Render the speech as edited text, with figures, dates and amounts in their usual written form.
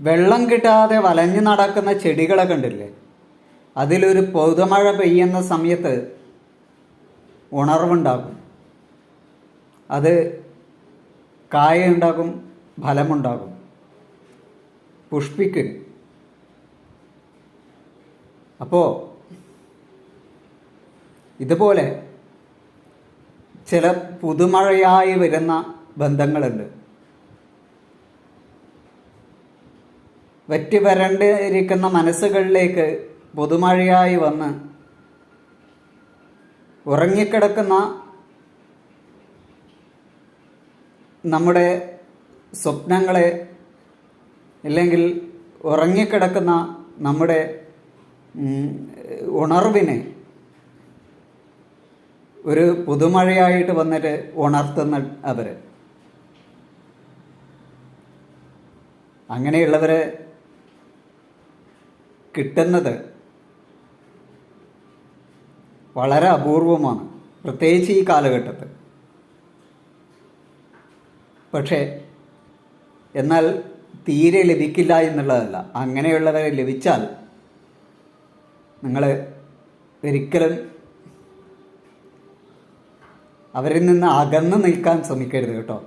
വെള്ളം കിട്ടാതെ വലഞ്ഞു നടക്കുന്ന ചെടികളെ കണ്ടില്ലേ? അതിലൊരു പൊതുമഴ പെയ്യുന്ന സമയത്ത് ഉണർവുണ്ടാകും, അത് കായുണ്ടാകും, ഫലമുണ്ടാകും, പുഷ്പിക്കും. അപ്പോൾ ഇതുപോലെ ചില പുതുമഴയായി വരുന്ന ബന്ധങ്ങളുണ്ട്. വറ്റി വരണ്ടിരിക്കുന്ന മനസ്സുകളിലേക്ക് പുതുമഴയായി വന്ന് ഉറങ്ങിക്കിടക്കുന്ന നമ്മുടെ സ്വപ്നങ്ങളെ, അല്ലെങ്കിൽ ഉറങ്ങിക്കിടക്കുന്ന നമ്മുടെ ഉണർവിനെ ഒരു പുതുമഴയായിട്ട് വന്നിട്ട് ഉണർത്തുന്ന അവർ. അങ്ങനെയുള്ളവരെ കിട്ടുന്നത് വളരെ അപൂർവമാണ്, പ്രത്യേകിച്ച് ഈ കാലഘട്ടത്തിൽ. പക്ഷേ എന്നാൽ തീരെ ലഭിക്കില്ല എന്നുള്ളതല്ല. അങ്ങനെയുള്ളവരെ ലഭിച്ചാൽ നിങ്ങൾ ഒരിക്കലും അവരിൽ നിന്ന് അകന്നു നിൽക്കാൻ ശ്രമിക്കരുത് കേട്ടോ.